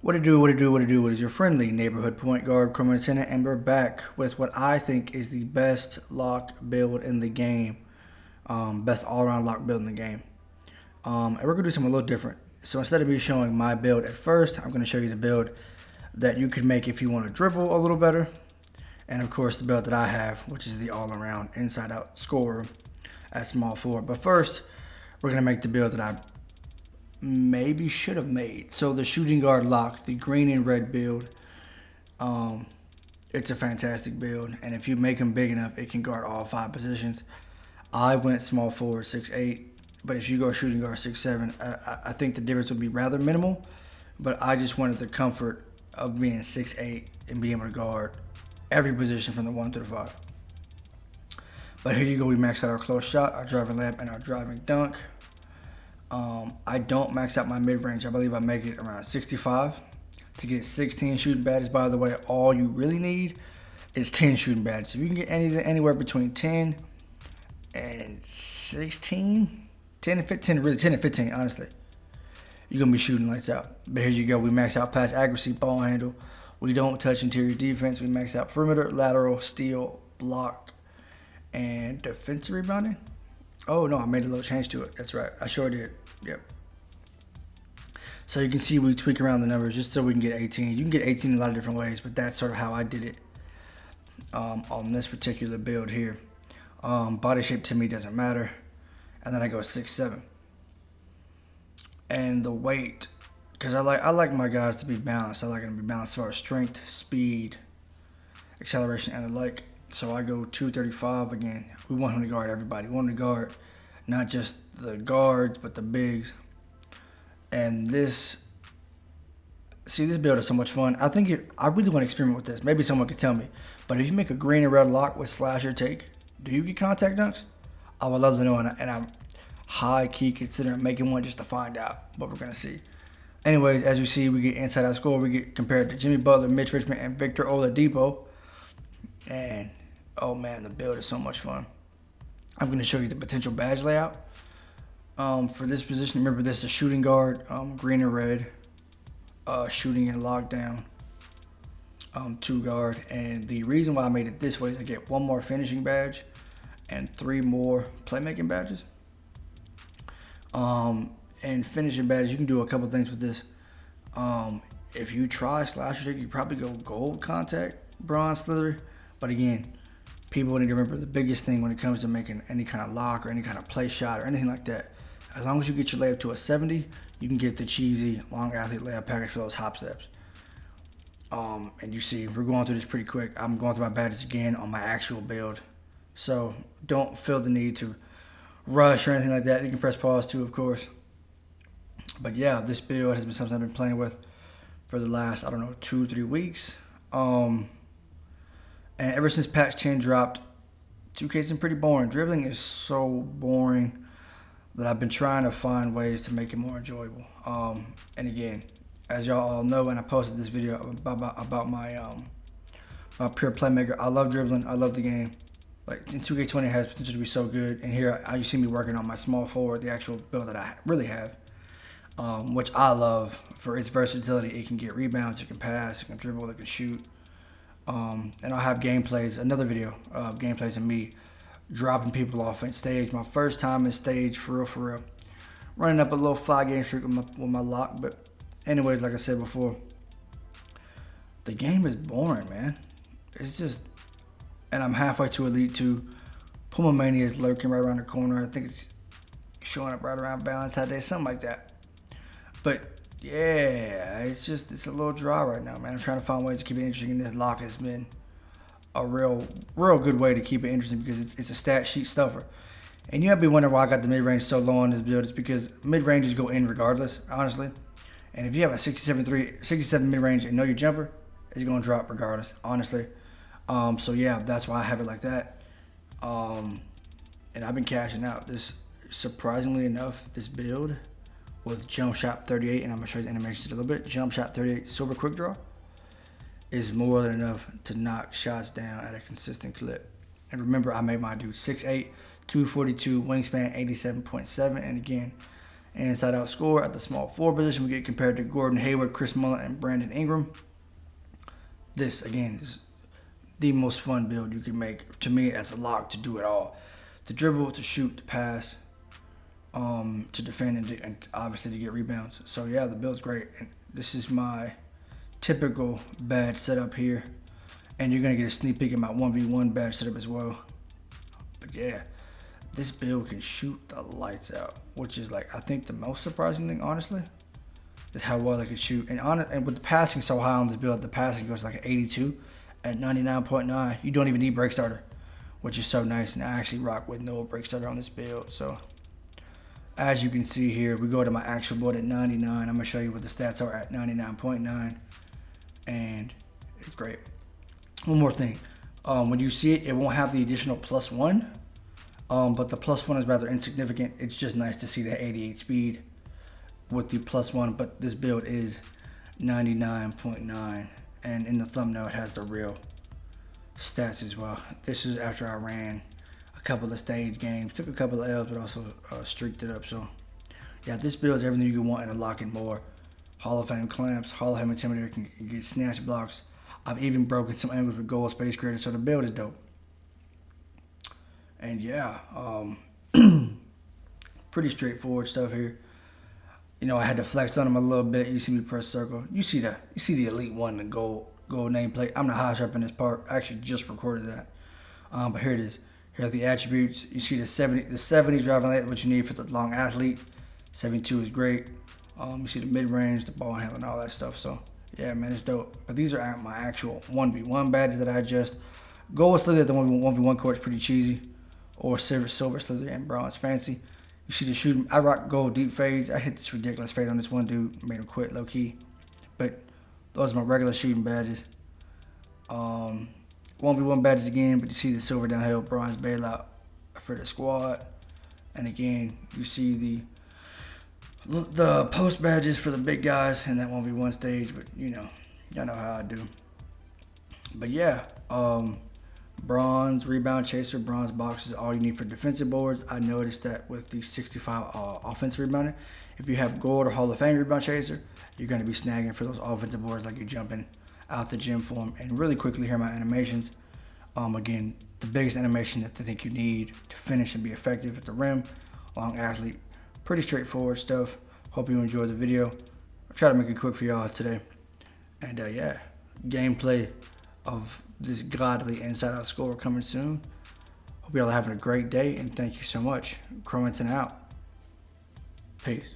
What it do, what it do, what it do, what is your friendly neighborhood point guard, Chrome Antenna, and we're back with what I think is the best lock build in the game. Best all-around lock build in the game. And we're going to do something a little different. So instead of me showing my build at first, I'm going to show you the build that you could make if you want to dribble a little better. And of course the build that I have, which is the all-around inside-out scorer at small forward. But first, we're going to make the build that I maybe should have made. So the shooting guard lock, the green and red build, it's a fantastic build, and if you make them big enough, it can guard all 5 positions. I went small forward 6'8", but if you go shooting guard 6'7", I think the difference would be rather minimal, but I just wanted the comfort of being 6'8" and being able to guard every position from the 1 to the 5. But here you go, we maxed out our close shot, our driving layup, and our driving dunk. I don't max out my mid-range. I believe I make it around 65 to get 16 shooting badges. By the way, all you really need is 10 shooting badges. If you can get anywhere between 10 and 16, 10 and 15, really 10 and 15, honestly, you're going to be shooting lights out. But here you go. We max out pass accuracy, ball handle. We don't touch interior defense. We max out perimeter, lateral, steal, block, and defensive rebounding. Oh, no, I made a little change to it. That's right. I sure did. Yep. So you can see we tweak around the numbers just so we can get 18. You can get 18 in a lot of different ways, but that's sort of how I did it on this particular build here. Body shape to me doesn't matter. And then I go 6'7". And the weight, because I like my guys to be balanced. I like them to be balanced as far as strength, speed, acceleration, and the like. So I go 235 again. We want him to guard everybody. We want him to guard not just the guards, but the bigs. And this build is so much fun. I really want to experiment with this. Maybe someone could tell me. But if you make a green and red lock with slasher take, do you get contact dunks? I would love to know, and I'm high-key considering making one just to find out. But we're going to see. Anyways, as you see, we get inside-out score. We get compared to Jimmy Butler, Mitch Richmond, and Victor Oladipo. And oh man, the build is so much fun. I'm going to show you the potential badge layout. For this position, remember this is a shooting guard, green and red, shooting and lockdown, 2 guard. And the reason why I made it this way is I get 1 more finishing badge and 3 more playmaking badges. And finishing badges, you can do a couple things with this. If you try slasher, you probably go gold contact, bronze slithery. But again, people need to remember the biggest thing when it comes to making any kind of lock or any kind of play shot or anything like that. As long as you get your layup to a 70, you can get the cheesy long athlete layup package for those hop steps. And you see, we're going through this pretty quick. I'm going through my badges again on my actual build. So don't feel the need to rush or anything like that. You can press pause too, of course. But yeah, this build has been something I've been playing with for the last, 2-3 weeks. And ever since patch 10 dropped, 2K's been pretty boring. Dribbling is so boring that I've been trying to find ways to make it more enjoyable. And again, as y'all all know, and I posted this video about my pure playmaker. I love dribbling. I love the game. Like in 2K20 has potential to be so good. And here you see me working on my small forward, the actual build that I really have, which I love for its versatility. It can get rebounds, it can pass, it can dribble, it can shoot. And I'll have gameplays, another video of gameplays of me dropping people off in stage. My first time in stage, for real. Running up a little 5-game streak with my lock. But anyways, like I said before, the game is boring, man. It's just, and I'm halfway to Elite 2. Puma Mania is lurking right around the corner. I think it's showing up right around Valentine's Day, something like that. But yeah, it's a little dry right now, man. I'm trying to find ways to keep it interesting, and this lock has been a real good way to keep it interesting because it's a stat sheet stuffer. And you might be wondering why I got the mid-range so low on this build. It's because mid-ranges go in regardless, honestly. And if you have a 67 mid-range and know your jumper, it's going to drop regardless, honestly. So yeah, that's why I have it like that. And I've been cashing out. Surprisingly enough, this build with jump shot 38, and I'm going to show you the animations in a little bit. Jump shot 38 silver quick draw is more than enough to knock shots down at a consistent clip. And remember, I made my dude 6'8", 242, wingspan 87.7, and again, Inside out score at the small forward position, we get compared to Gordon Hayward, Chris Mullin, and Brandon Ingram. This, again, is the most fun build you can make. To me, as a lock, to do it all. To dribble, to shoot, to pass, to defend, and obviously to get rebounds. So, yeah, the build's great. And this is my typical badge setup here. And you're going to get a sneak peek at my 1v1 badge setup as well. But, yeah. This build can shoot the lights out, which is like I think the most surprising thing, honestly, is how well they can shoot. And with the passing so high on this build, the passing goes like an 82 at 99.9. You don't even need break starter, which is so nice. And I actually rock with no break starter on this build. So as you can see here, we go to my actual board at 99. I'm gonna show you what the stats are at 99.9, and it's great. One more thing, when you see it, it won't have the additional +1. But the +1 is rather insignificant. It's just nice to see that 88 speed with the +1. But this build is 99.9. And in the thumbnail, it has the real stats as well. This is after I ran a couple of stage games. Took a couple of L's, but also streaked it up. So, yeah, this build is everything you can want in a lock and more. Hall of Fame clamps. Hall of Fame intimidator can get snatch blocks. I've even broken some angles with gold space creator. So the build is dope. And yeah, pretty straightforward stuff here. You know, I had to flex on them a little bit. You see me press circle. You see the Elite One, the gold nameplate. I'm the highest rep in this part. I actually just recorded that. But here it is. Here are the attributes. You see the 70 driving lane, what you need for the long athlete. 72 is great. You see the mid range, the ball handling, all that stuff. So yeah, man, it's dope. But these are my actual 1v1 badges that I adjust. Gold Slither at the 1v1 court is pretty cheesy. Or silver Slither and bronze fancy. You see the shooting. I rock gold deep fades. I hit this ridiculous fade on this one dude. Made him quit low key. But those are my regular shooting badges. 1v1 badges again. But you see the silver downhill, bronze bailout for the squad. And again, you see the post badges for the big guys in that 1v1 stage. But you know, y'all know how I do. But yeah, bronze rebound chaser, bronze boxes, all you need for defensive boards. I noticed that with the 65 offensive rebounding, if you have gold or Hall of Fame rebound chaser, you're going to be snagging for those offensive boards like you're jumping out the gym for them. And really quickly here are my animations. Again, the biggest animation that I think you need to finish and be effective at the rim, long athlete, pretty straightforward stuff. Hope you enjoyed the video. I'll try to make it quick for y'all today. And yeah, gameplay of this godly inside out score coming soon. Hope y'all are having a great day, and thank you so much. Cromanton out. Peace.